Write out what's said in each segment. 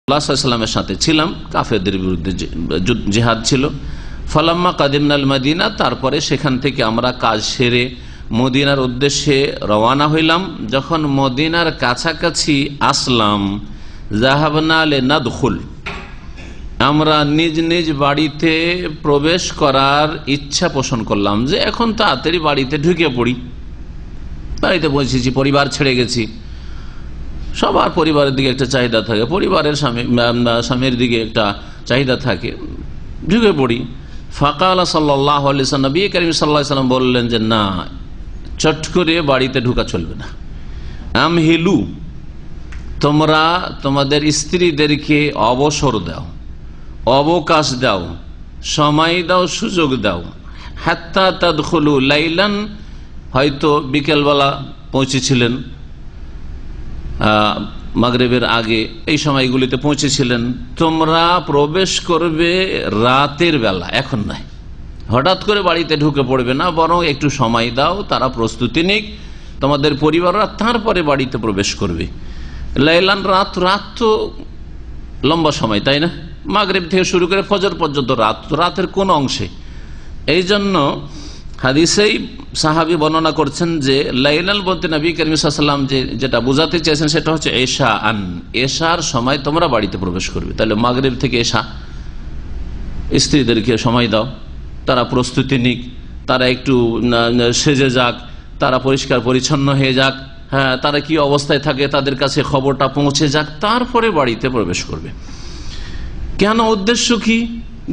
সাল্লামের সাথে ছিলাম, কাফেরদের বিরুদ্ধে জিহাদ ছিল। ফালাম্মা কাদিমনাল মদিনা, তারপরে সেখান থেকে আমরা কাজ সেরে মদিনার উদ্দেশ্যে রওয়ানা হইলাম। যখন মদিনার কাছাকাছি আসলাম, যাহাবনা লিনাদখুল, আমরা নিজ নিজ বাড়িতে প্রবেশ করার ইচ্ছা পোষণ করলাম যে এখন তাড়াতাড়ি বাড়িতে ঢুকে পড়ি। বাড়িতে পৌঁছেছি, পরিবার ছেড়ে গেছি, সবার পরিবারের দিকে একটা চাহিদা থাকে, পরিবারের স্বামীর দিকে একটা চাহিদা থাকে, ঢুকে পড়ি। ফাকালা সাল্লাল্লাহু আলাইহি ওয়াসাল্লাম, নবী করিম সাল্লাল্লাহু আলাইহি ওয়াসাল্লাম বললেন যে না, চট করে বাড়িতে ঢোকা চলবে না। আমহিলু, তোমরা তোমাদের স্ত্রীদেরকে অবসর দাও, অবকাশ দাও, সময় দাও, সুযোগ দাও। হাত্তা তাদখুলু লাইলান, হয়তো বিকেলবেলা পৌঁছেছিলেন, মাগরিবের আগে এই সময়গুলিতে পৌঁছেছিলেন, তোমরা প্রবেশ করবে রাতের বেলা, এখন নয়। হঠাৎ করে বাড়িতে ঢুকে পড়বে না, বরং একটু সময় দাও, তারা প্রস্তুতি নিক, তোমাদের পরিবাররা, তারপরে বাড়িতে প্রবেশ করবে। লাইলান, রাত, রাত তো লম্বা সময়, তাই না? মাগরিব থেকে শুরু করে ফজর পর্যন্ত রাত, রাতের কোন অংশে। এই জন্য হাদিসেই সাহাবী বর্ণনা করছেন যে লাইলাল বলতে নবী করিম সাল্লাল্লাহু আলাইহি ওয়াসাল্লাম যেটা বোঝাতে চেয়েছেন সেটা হচ্ছে এশা আন, এশার সময় তোমরা বাড়িতে প্রবেশ করবে। তাহলে মাগরিব থেকে এশা, স্ত্রীদেরকে সময় দাও, তারা প্রস্তুতি নিক, তারা একটু সেজে যাক, তারা পরিষ্কার পরিচ্ছন্ন হয়ে যাক, হ্যাঁ, তারা কি অবস্থায় থাকে তাদের কাছে খবরটা পৌঁছে যাক, তারপরে বাড়িতে প্রবেশ করবে। কেন, উদ্দেশ্য কি?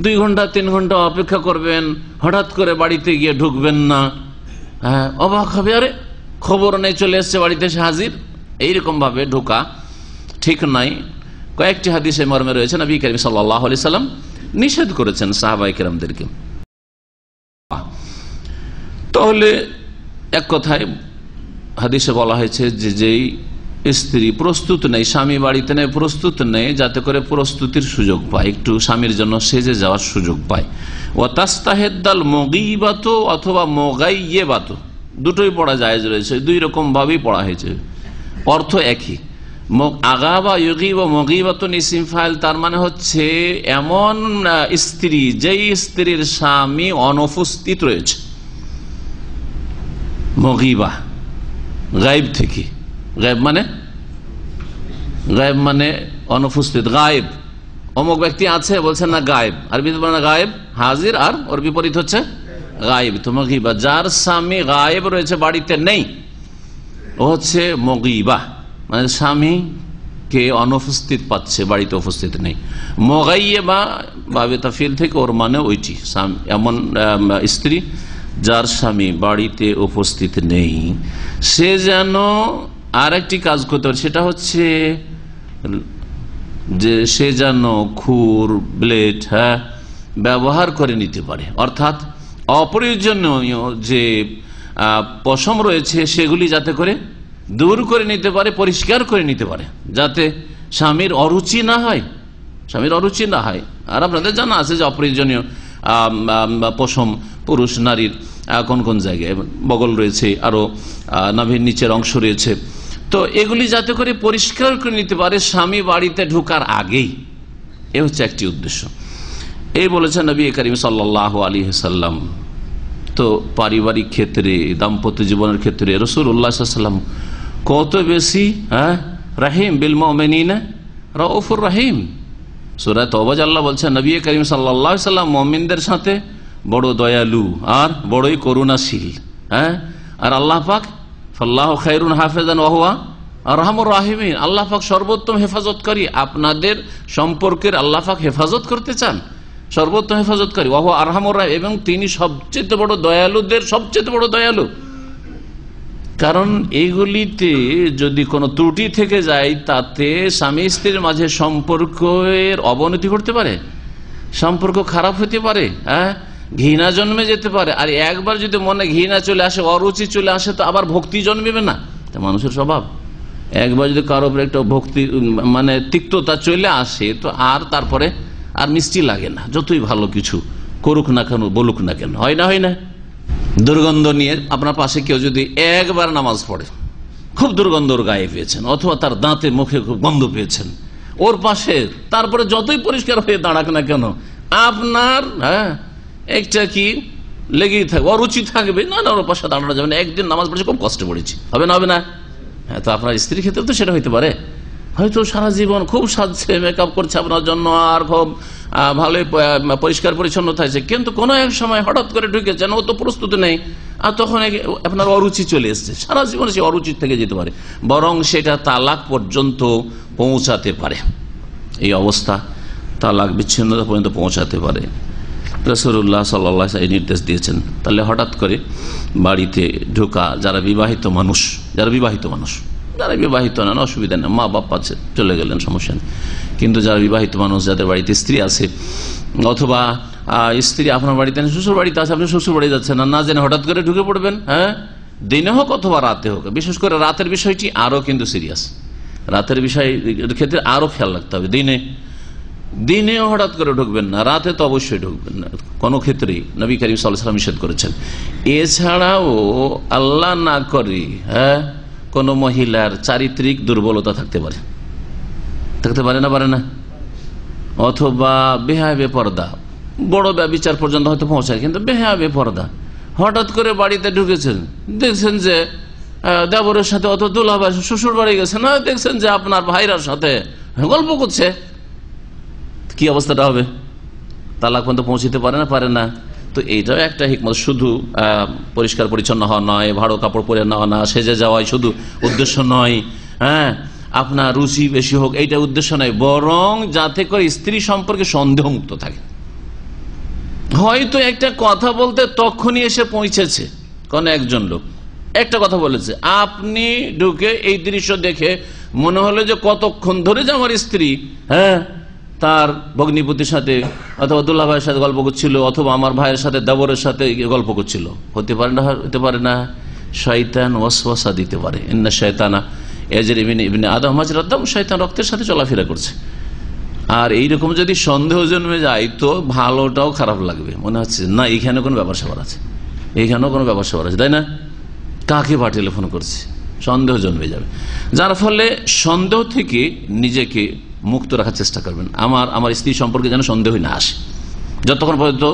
2 ঘন্টা 3 ঘন্টা অপেক্ষা করবেন, হঠাৎ করে বাড়িতে গিয়ে ঢুকবেন না, হ্যাঁ, অবাক হবে, আরে খবর নেই, চলে এসছে, বাড়িতে এসে হাজির। এইরকম ভাবে ঢোকা ঠিক নাই। কয়েকটি হাদিসে মর্মে রয়েছে নবী করিম সাল্লাল্লাহু আলাইহি ওয়াসাল্লাম নিষেধ করেছেন সাহাবায়ে কেরামদেরকে। তাহলে এক কথায় হাদিসে বলা হয়েছে যে যেই স্ত্রী প্রস্তুত নেই, স্বামী বাড়িতে নেই, প্রস্তুত নেই, যাতে করে প্রস্তুতির সুযোগ পায়, একটু স্বামীর জন্য সেজে যাওয়ার সুযোগ পায়। ও তাস্তাহেদ্দাল মগিবাত অথবা মোগাইয়েবাত, দুটোই পড়া জায়েজ রয়েছে, 2 রকম ভাবেই পড়া হয়েছে, অর্থ একই। আগাবা ইউগিবা মগিবাতুন ইসিম ফাইল, তার মানে হচ্ছে এমন স্ত্রী যেই স্ত্রীর স্বামী অনুপস্থিত রয়েছে। মগিবা গায়েব থেকে, গায়েব মানে অনুপস্থিত, গায়েব। অমুক ব্যক্তি আছে বলছেন না গায়েব, আরবিতে বলে না গায়েব, হাজির, আর ওর বিপরীত হচ্ছে গায়েব। তো মগিবা, যার স্বামী গায়েব রয়েছে, বাড়িতে নেই, ও হচ্ছে মগিবা, মানে স্বামীকে অনুপস্থিত পাচ্ছে, বাড়িতে উপস্থিত নেই। মগাইয়েবা বাবে তাফিল থেকে ওর মানে ওইটি, এমন স্ত্রী যার স্বামী বাড়িতে উপস্থিত নেই, সে যেন আর একটি কাজ করতে পারে, সেটা হচ্ছে যে সে যেন খুর, ব্লেড, হ্যাঁ, ব্যবহার করে নিতে পারে, অর্থাৎ অপ্রয়োজনীয় যে পশম রয়েছে সেগুলি যাতে করে দূর করে নিতে পারে, পরিষ্কার করে নিতে পারে, যাতে স্বামীর অরুচি না হয়, স্বামীর অরুচি না হয়। আর আপনাদের জানা আছে যে অপ্রয়োজনীয় পশম পুরুষ নারীর কোন কোন জায়গায়, বগল রয়েছে, আরো নাভির নিচের অংশ রয়েছে, তো এগুলি যাতে করে পরিষ্কার করে নিতে পারে স্বামী বাড়িতে ঢোকার আগেই, এ হচ্ছে একটি উদ্দেশ্য। এই বলেছেন নবী করিম সাল্লাল্লাহু আলাইহি ওয়াসাল্লাম। তো পারিবারিক ক্ষেত্রে, দাম্পত্য জীবনের ক্ষেত্রে রাসূলুল্লাহ সাল্লাল্লাহু আলাইহি ওয়াসাল্লাম কত বেশি রাহিম বিল মুমিনিনা রাউফুর রাহিম। সূরা তাওবা আল্লাহ বলছেন নবী করিম সাল্লাল্লাহু আলাইহি ওয়াসাল্লাম মুমিনদের সাথে বড় দয়ালু আর বড়ই করুণাশীল, হ্যাঁ। আর আল্লাহ পাক ফাল্লাহু খায়রুন হাফিজান ওয়া হুয়া আরহামুর রাহিমিন, আল্লাহ পাক সর্বোত্তম হেফাজতকারী। আপনাদের সম্পর্কের আল্লাহ পাক হেফাজত করতে চান, সর্বোত্তম হেফাজতকারী, ওয়া হুয়া আরহামুর রাহিম, এবং তিনি সবচেয়ে বড় দয়ালুদের সবচেয়ে বড় দয়ালু। কারণ এইগুলিতে যদি কোনো ত্রুটি থেকে যায়, তাতে স্বামী স্ত্রীর মাঝে সম্পর্কের অবনতি ঘটতে পারে, সম্পর্ক খারাপ হতে পারে, হ্যাঁ, ঘৃণা জন্মে যেতে পারে। আর একবার যদি মনে ঘৃণা চলে আসে, অরুচি চলে আসে, তো আবার ভক্তি জন্মেবে না। মানুষের স্বভাব, একবার যদি কারোর উপরে একটা ভক্তি মানে তিক্ততা চলে আসে, তো আর তারপরে আর মিষ্টি লাগে না, যতই ভালো কিছু করুক না কেন, বলুক না কেন, হয় না, হয় না। দুর্গন্ধ নিয়ে আপনার পাশে কেউ যদি একবার নামাজ পড়ে, খুব দুর্গন্ধ গায়ে পেয়েছেন, অথবা তার দাঁতে মুখে খুব গন্ধ পেয়েছেন, ওর পাশে, তারপরে যতই পরিষ্কার হয়ে দাঁড়াক না কেন আপনার একটা কি লেগেই থাকবে, অরুচি থাকবে, না না ওর পাশে দাঁড়ানো যাবে না, একদিন নামাজ পড়েছি খুব কষ্ট পড়েছি, হবে না? হবে না? হ্যাঁ, তো আপনার স্ত্রীর ক্ষেত্রে তো সেটা হইতে পারে, হয়তো সারা জীবন খুব সাজছে, মেকআপ করছে আপনার জন্য, আর খুব ভালোই পরিষ্কার পরিচ্ছন্ন থাকছে, কিন্তু কোনো এক সময় হঠাৎ করে ঢুকেছেন, ও তো প্রস্তুত নেই, আর তখন আপনার অরুচি চলে এসছে, সারা জীবনে সে অরুচি থেকে যেতে পারে, বরং সেটা তালাক পর্যন্ত পৌঁছাতে পারে। এই অবস্থা তালাক বিচ্ছিন্নতা পর্যন্ত পৌঁছাতে পারে। রাসূলুল্লাহ সাল্লাল্লাহু আলাইহি ওয়াসাল্লাম নির্দেশ দিয়েছেন। তাহলে হঠাৎ করে বাড়িতে ঢোকা, যারা বিবাহিত মানুষ, যারা বিবাহিত নন অসুবিধা নেই, মা বাপ আছে চলে গেলেন, সমস্যা নেই, কিন্তু যারা বিবাহিত মানুষ, যাদের বাড়িতে স্ত্রী আছে, অথবা স্ত্রী আপনার বাড়িতে শ্বশুর বাড়িতে আছে, আপনি শ্বশুর বাড়ি যাচ্ছেন না জেনে হঠাৎ করে ঢুকে পড়বেন, হ্যাঁ, দিনে হোক অথবা রাতে হোক, বিশেষ করে রাতের বিষয়টি আরো কিন্তু সিরিয়াস, রাতের বিষয়ের ক্ষেত্রে আরো খেয়াল রাখতে হবে। দিনেও হঠাৎ করে ঢুকবেন না, রাতে তো অবশ্যই ঢুকবেন না কোনো ক্ষেত্রেই, নবী করিম সাল্লাল্লাহু আলাইহি ওয়াসাল্লাম নিষেধ করেছেন। এছাড়াও আল্লাহ না করে কোন মহিলার চারিত্রিক দুর্বলতা থাকতে পারে না, পারে না, অথবা বেহায়া বেপরদা, বড় ব্যভিচার পর্যন্ত হয়তো পৌঁছায়, কিন্তু বেহায়া বেপরদা, হঠাৎ করে বাড়িতে ঢুকেছেন, দেখছেন যে দেবরের সাথে, অত দুলাভাই শ্বশুর বাড়ি গেছে না, দেখছেন যে আপনার ভাইরার সাথে গল্প করছে, কি অবস্থাটা হবে? তালাক পর্যন্ত পৌঁছতে পারে না? তো এইটাও একটা হিকমত, শুধু পরিষ্কার পরিচ্ছন্ন হওয়া নয়, ভালো কাপড় পরে নেওয়া না, সেজে যাওয়াই শুধু উদ্দেশ্য নয়, হ্যাঁ, আপনার রুচি বেশি হোক এইটা উদ্দেশ্য নয়, বরং যাতে করে স্ত্রী সম্পর্কে সন্দেহ মুক্ত থাকে। হয়তো একটা কথা বলতে তখনই এসে পৌঁছেছে কোন একজন লোক, একটা কথা বলেছে, আপনি ঢুকে এই দৃশ্য দেখে মনে হলো যে কতক্ষণ ধরে যে আমার স্ত্রী তার ভগ্নিপতির সাথে অথবা দুল্লা ভাইয়ের সাথে গল্প করছিল, অথবা আমার ভাইয়ের সাথে দেবরের সাথে গল্প করছিল। হতে পারে না শয়তান ওয়াসওয়াসা দিতে পারে, ইন্না শয়তানা ইয়াজরি মিন ইবনি আদম মাজরাদ দাম, শয়তান রক্তের সাথে চলাফেরা করছে। আর এইরকম যদি সন্দেহ জন্মে যায় তো ভালোটাও খারাপ লাগবে, মনে হচ্ছে না এখানে কোনো ব্যাপার স্যাপার আছে, তাই না? কাকে বা টেলিফোন করছে, সন্দেহ জন্মে যাবে। যার ফলে সন্দেহ থেকে নিজেকে মুক্ত রাখার চেষ্টা করবেন। আমার স্ত্রী সম্পর্কে যেন সন্দেহ না আসে, যতক্ষণ পর্যন্ত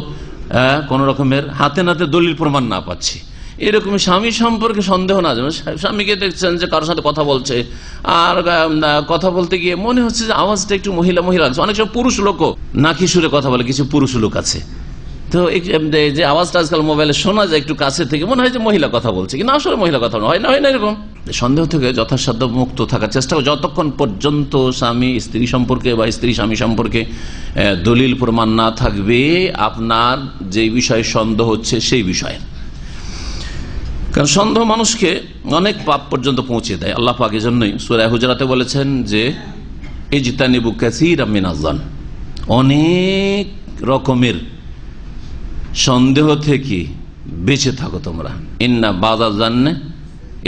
কোন রকমের হাতে নাতে দলিল প্রমাণ না পাচ্ছি। এরকম স্বামী সম্পর্কে সন্দেহ না, যেমন স্বামীকে দেখছেন যে কারোর সাথে কথা বলছে, আর কথা বলতে গিয়ে মনে হচ্ছে যে আওয়াজটা একটু মহিলা লাগছে। অনেক সময় পুরুষ লোকও নাকি সুরে কথা বলে, কিছু পুরুষ লোক আছে, তো যে আওয়াজটা আজকাল মোবাইলে শোনা যায় একটু কাছে থেকে, মনে হয় যে মহিলা কথা বলছে, কিন্তু আসলে মহিলা কথা হয় না এরকম। সন্দেহ থেকে যথাসাধ্য মুক্ত থাকার চেষ্টা, যতক্ষণ পর্যন্ত স্বামী স্ত্রী সম্পর্কে বা স্ত্রী স্বামী সম্পর্কে দলিল প্রমাণ না থাকবে আপনার যে বিষয়ে সন্দেহ হচ্ছে সেই বিষয়ে। কারণ সন্দেহ মানুষকে অনেক পাপ পর্যন্ত পৌঁছে দেয়। আল্লাহ পাক এই জন্যই সূরা হুজরাতে বলেছেন যে ইজতানিবু কাসীরাম মিনাজ যান, অনেক রকমের সন্দেহ থেকে বেঁচে থাকো তোমরা, ইন্না বাযা যান্নে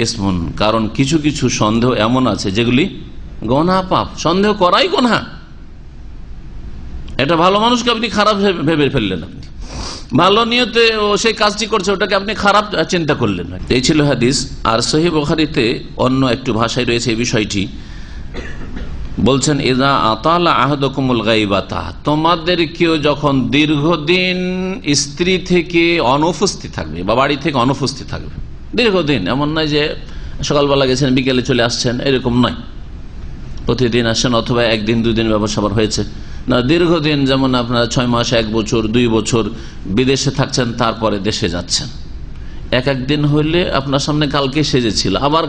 ইসমুন, কারণ কিছু কিছু সন্দেহ এমন আছে যেগুলি গুনাহ, পাপ। সন্দেহ করাই গুনাহ। এটা ভালো মানুষকে আপনি খারাপ ভেবে ফেললেন, আপনি ভালো নিয়তে সেই কাজটি করছে, ওটাকে আপনি খারাপ চিন্তা করলেন। এই ছিল হাদিস। আর সহিহ বুখারীতে অন্য একটু ভাষায় রয়েছে এই বিষয়টি, বলছেন ইযা আতালা আহাদুকুমুল গায়বাতা, তোমাদের কেউ যখন দীর্ঘদিন স্ত্রী থেকে অনুপস্থিত থাকবে বা বাড়ি থেকে অনুপস্থিত থাকবে, দীর্ঘদিন, এমন নয় যে সকালবেলা গেছেন বিকেলে চলে আসছেন, এরকম নয়, প্রতিদিন আসেন অথবা একদিন দুদিন ব্যবসা হয়েছে না, দীর্ঘদিন, যেমন আপনার 6 মাস, 1 বছর, 2 বছর বিদেশে থাকছেন, তারপরে দেশে যাচ্ছেন। একদিন হইলে আপনার সামনে কালকে সেজেছিল, আবার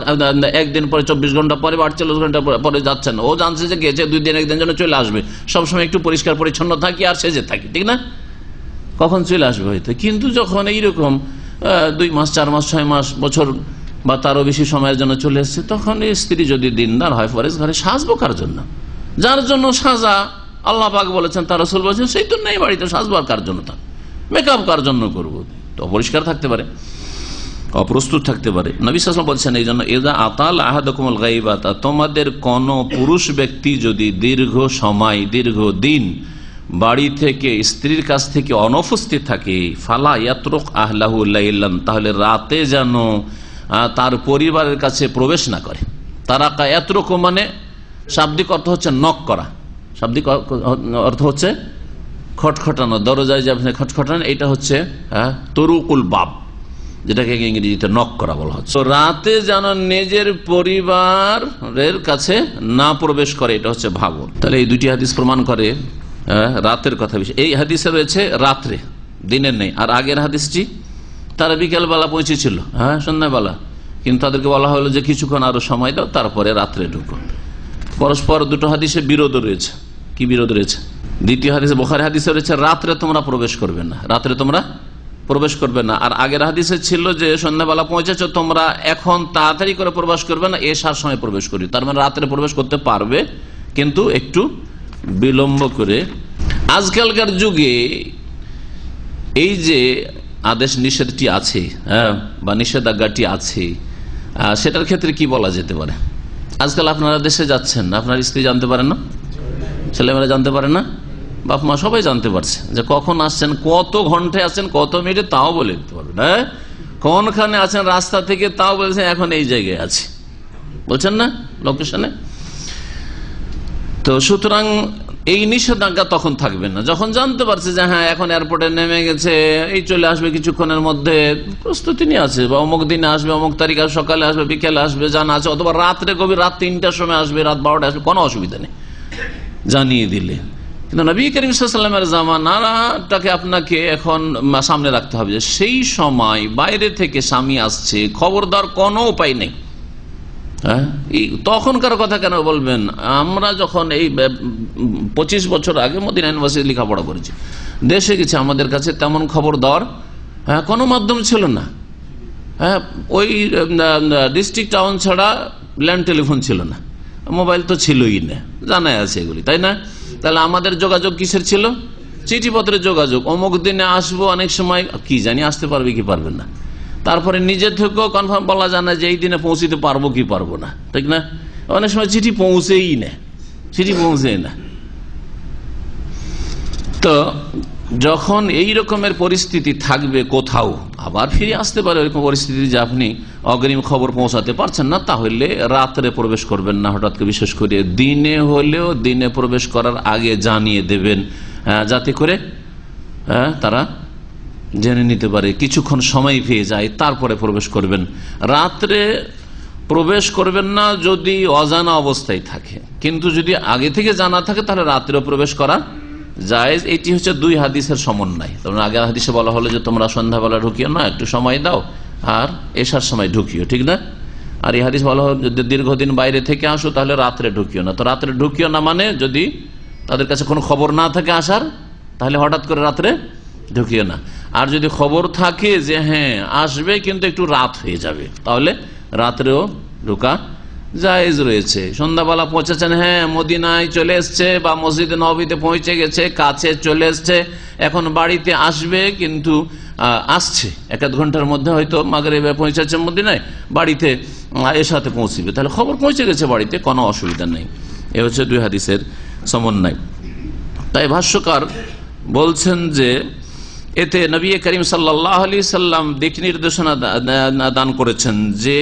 একদিন পরে 24 ঘন্টা পরে 48 ঘন্টা পরে যাচ্ছেন, ও জানছে যে গেছে 2 দিন, একদিন জন্য চলে আসবে, সবসময় একটু পরিষ্কার পরিচ্ছন্ন থাকি আর সেজে থাকি, ঠিক না? কখন চলে আসবে হয়তো, কিন্তু যখন এইরকম 2 মাস, 4 মাস, 6 মাস, বছর বা তারও বেশি সময়ের জন্য চলে এসছে, তখন স্ত্রী যদি দিনদার হয়, ফরেজ ঘরে সাজবো কার জন্য? যার জন্য সাজা আল্লাহ পাক বলেছেন, তার রাসূল বলেছেন, সেই তো নেই বাড়িতে সাজবো কার জন্য, তার মেকআপ কার জন্য করবো? তো পরিষ্কার থাকতে পারে, অপ্রস্তুত থাকতে পারে। নবী সাল্লাল্লাহু আলাইহি ওয়াসাল্লাম বলছেন এই জন্য, ইযা আতাল আহাদুকুমুল গায়বাতা, তোমাদের কোন পুরুষ ব্যক্তি যদি দীর্ঘ সময়, দীর্ঘদিন বাড়ি থেকে স্ত্রীর কাছ থেকে অনুপস্থিত থাকে, ফালা ইয়াতরুক আহলাহু লাইলান, তাহলে রাতে যেন তার পরিবারের কাছে প্রবেশ না করে। তারাকা ইয়াতরুকু মানে শাব্দিক অর্থ হচ্ছে নক করা, শাব্দিক অর্থ হচ্ছে খটখটানো, দরজায় যাবে খটখটানো, এটা হচ্ছে তরুকুল বাব, যেটাকে ইংরেজিতে নক করা বলা হচ্ছে। রাতে যেন নিজের পরিবারের কাছে না প্রবেশ করে, এটা হচ্ছে ভাবুন। তাহলে এই দুটি হাদিস প্রমাণ করে রাতের কথা। বিষয় এই হাদিসে রয়েছে রাত্রে, দিনের নেই। আর আগের হাদিসটি তারা বিকেলবেলা পৌঁছেছিল, সন্ধ্যাবেলা, কিন্তু তাদেরকে বলা হলো যে কিছুক্ষণ আরো সময় দাও, তারপরে রাত্রে ঢুকো। পরস্পর দুটো হাদিসে বিরোধ রয়েছে। কি বিরোধ রয়েছে? দ্বিতীয় হাদিসে, বুখারী হাদিসে রয়েছে রাত্রে তোমরা প্রবেশ করবে না, রাত্রে তোমরা প্রবেশ করবে না। আর আগের হাদিসে ছিল যে সন্ধ্যাবেলা পৌঁছেছো তোমরা, এখন তাড়াতাড়ি করে প্রবেশ করবে না, এশার সময় প্রবেশ করি। তার মানে রাত্রে প্রবেশ করতে পারবে, কিন্তু একটু বিলম্ব করে। আজকালকার যুগে এই যে আদেশ নিষেধটি আছে, বা নিষেধাজ্ঞাটি আছে, সেটার ক্ষেত্রে কি বলা যেতে পারে? আজকাল আপনারা দেশে যাচ্ছেন, আপনার স্ত্রী জানতে পারেন না, ছেলেমেয়েরা জানতে পারে না, বাপ মা সবাই জানতে পারছে যে কখন আসছেন, কত ঘন্টায় আসছেন, কত মিনিটে, তাও বলে দিতে পারবেন। কোনখানে আছেন রাস্তা থেকে, তাও বলছেন এখন এই জায়গায় আছি, বলছেন না লোকেশনে। তো সুতরাং এই নিষেধাজ্ঞা তখন থাকবে না, যখন জানতে পারছে যে হ্যাঁ এখন এয়ারপোর্টে নেমে গেছে, এই চলে আসবে কিছুক্ষণের মধ্যে, প্রস্তুতি নিয়ে আছে, বা অমুক দিনে আসবে, অমুক তারিখ সকালে আসবে, বিকেলে আসবে, জানা আছে, অথবা রাত্রে গভীর রাত 3টার সময় আসবে, রাত 12টায় আসবে, কোনো অসুবিধা নেই, জানিয়ে দিলে। কিন্তু নবী করিম সাল্লাল্লাহু আলাইহি ওয়াসাল্লামের জামানাটাকে আপনাকে এখন সামনে রাখতে হবে যে সেই সময় বাইরে থেকে স্বামী আসছে, খবর দেওয়ার কোনো উপায় নেই। তখনকার কথা কেন বলবেন? আমরা যখন এই 25 বছর আগে মদিনা ইউনিভার্সিটি লেখাপড়া করেছি, দেশে গেছি, আমাদের কাছে তেমন খবর দেওয়ার কোনো মাধ্যম ছিল না। ওই ডিস্ট্রিক্ট টাউন ছাড়া ল্যান্ড টেলিফোন ছিল না, মোবাইল তো ছিলই না, জানাই আছে এগুলি, তাই না? তাহলে আমাদের যোগাযোগ কিসের ছিল? চিঠিপত্রের যোগাযোগ। অমুক দিনে আসবো, অনেক সময় কি জানি আসতে পারবে কি পারবে না, তারপরে নিজে থেকেও কনফার্ম বলা যায় না যে এই দিনে পৌঁছিতে পারবো কি পারবো না, ঠিক না? অনেক সময় চিঠি পৌঁছেই না, চিঠি পৌঁছেই না। তো যখন এই রকমের পরিস্থিতি থাকবে কোথাও, আবার ফিরে আসতে পারে ওইরকম পরিস্থিতি যে আপনি অগ্রিম খবর পৌঁছাতে পারছেন না, তাহলে রাত্রে প্রবেশ করবেন না। হঠাৎ করে, বিশেষ করে দিনে হলেও দিনে প্রবেশ করার আগে জানিয়ে দেবেন, যাতে করে তারা জেনে নিতে পারে, কিছুক্ষণ সময় পেয়ে যায়, তারপরে প্রবেশ করবেন। রাত্রে প্রবেশ করবেন না যদি অজানা অবস্থায় থাকে, কিন্তু যদি আগে থেকে জানা থাকে তাহলে রাত্রেও প্রবেশ করা জায়েজ। এটি হচ্ছে দুই হাদিসের সমন্বয়। তোমরা আগের হাদিসে বলা হলো যে তোমরা সন্ধ্যাবেলা ঢুকিও না, একটু সময় দাও, আর এশার সময় ঢুকিও, ঠিক না? আর এই হাদিস বলা হলো যদি দীর্ঘদিন বাইরে থেকে আসো তাহলে রাত্রে ঢুকিও না। তো রাত্রে ঢুকিও না মানে যদি তাদের কাছে কোনো খবর না থাকে আসার, তাহলে হঠাৎ করে রাত্রে ঢুকিও না। আর যদি খবর থাকে যে হ্যাঁ আসবে কিন্তু একটু রাত হয়ে যাবে, তাহলে রাত্রেও ঢোকা জায়েজ রয়েছে। সন্ধ্যাবেলা পৌঁছেছেন, হ্যাঁ মদিনায় চলে এসছে বা মসজিদে নববীতে পৌঁছে গেছে, কাছে চলে এসছে, এখন বাড়িতে আসবে, কিন্তু আসছে 1-2 ঘন্টার মধ্যে, হয়তো মাগরিবে পৌঁছেছে মদিনায়, বাড়িতে এশাতে পৌঁছবে, তাহলে খবর পৌঁছে গেছে বাড়িতে, কোনো অসুবিধা নেই। এ হচ্ছে দুই হাদিসের সমন্বয়। তাই ভাষ্যকার বলছেন যে এতে নবী করিম সাল্লাল্লাহু আলাইহি সাল্লাম দিক নির্দেশনা দান করেছেন যে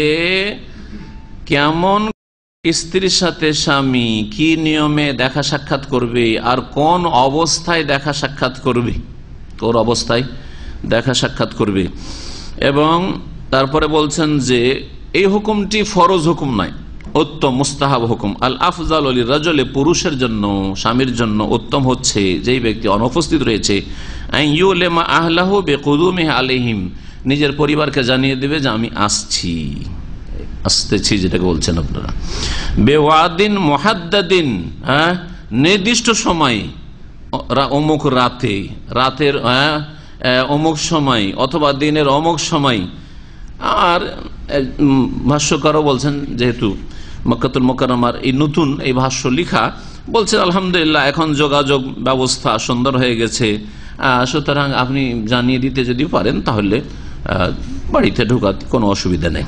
কেমন স্ত্রীর সাথে স্বামী কি নিয়মে দেখা সাক্ষাৎ করবে, আর কোন অবস্থায় দেখা সাক্ষাৎ করবে, কোন অবস্থায় দেখা সাক্ষাৎ করবে। এবং তারপরে বলছেন যে এই হুকুমটি ফরজ হুকুম নয়, উত্তম মুস্তাহাব হুকুম। আল আফজাল লির রাজুলি, পুরুষের জন্য, স্বামীর জন্য উত্তম হচ্ছে যেই ব্যক্তি অনুপস্থিত রয়েছে, আইয়ুলেমা আহলাহু বিকুদুমিহি আলাইহিম, নিজের পরিবারকে জানিয়ে দেবে যে আমি আসছি, আসতেছি, যেটাকে বলছেন আপনারা। বেওয়াদিন মুহাদ্দাদিন, নির্দিষ্ট সময়, অমুক রাতে, রাতের অমুক সময়, অথবা দিনের অমুক সময়। আর ভাষ্যকারও বলছেন, যেহেতু মক্কাতুল মুকাররমার এই নতুন এই ভাষ্য লিখা, বলছেন আলহামদুলিল্লাহ এখন যোগাযোগ ব্যবস্থা সুন্দর হয়ে গেছে, সুতরাং আপনি জানিয়ে দিতে যদি পারেন তাহলে বাড়িতে ঢোকাতে কোনো অসুবিধা নেই।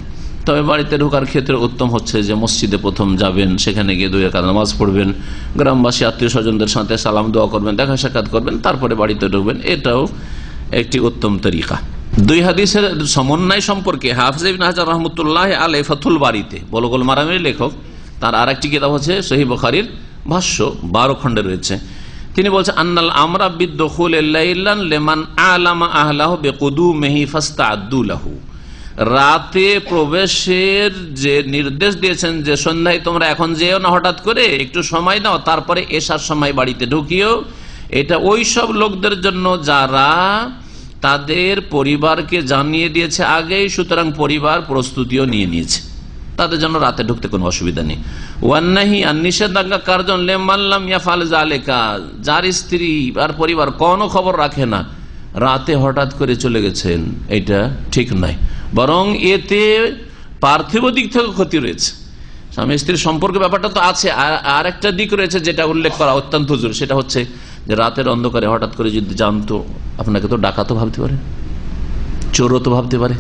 তবে বাড়িতে ঢোকার ক্ষেত্রে উত্তম হচ্ছে যে মসজিদে প্রথম যাবেন, সেখানে গিয়ে 2 রাকাত নামাজ পড়বেন, গ্রামবাসী আত্মীয় স্বজনদের সাথে সালাম দোয়া করবেন, দেখা সাক্ষাৎ করবেন, তারপরে বাড়িতে ঢুকবেন। এটাও একটি উত্তম তরিকা। দুই হাদিসের সমন্বয় সম্পর্কে হাফিজ ইবনে হাজার রাহমাতুল্লাহ আলাইহি ফাতুল বারীতে, বুলুগুল মারামের লেখক, তার আর একটি কিতাব হচ্ছে সহিহ বুখারীর ভাষ্য 12 খণ্ডে রয়েছে। তিনি বলছেন আন্নাল আমরা বিদখুল লাইলান লিমান আলামা আহলাহু বিকুদুমিহি ফাস্তাআদ্দু লাহু, রাতে প্রবেশের যে নির্দেশ দিয়েছেন যে সন্ধ্যায় তোমরা এখন যেও না, হঠাৎ করে একটু সময় দাও, তারপরে এশার সময় বাড়িতে ঢুকিও। এটা ওই সব লোকদের জন্য যারা তাদের পরিবারকে জানিয়ে দিয়েছে আগেই, সুতরাং পরিবার প্রস্তুতিও নিয়ে নিয়েছে, তাদের জন্য রাতে ঢুকতে কোনো অসুবিধা নেই। ওয়ান্নাহি আর নিষেধাজ্ঞা কার্জন লেমাল্লাম ইয়াফাল যালিকা, যার স্ত্রী আর পরিবার কোনো খবর রাখে না, রাতে হঠাৎ করে চলে গেছেন, এটা ঠিক নয়, বরং এতে পার্থিব দিক থেকে ক্ষতি রয়েছে। স্বামী স্ত্রীর সম্পর্ক ব্যাপারটা তো আছে, আর একটা দিক রয়েছে যেটা উল্লেখ করা অত্যন্ত জরুরি, সেটা হচ্ছে যে রাতের অন্ধকারে হঠাৎ করে যদি জানতো, আপনাকে তো ডাকাতও ভাবতে পারে, চোরও তো ভাবতে পারে।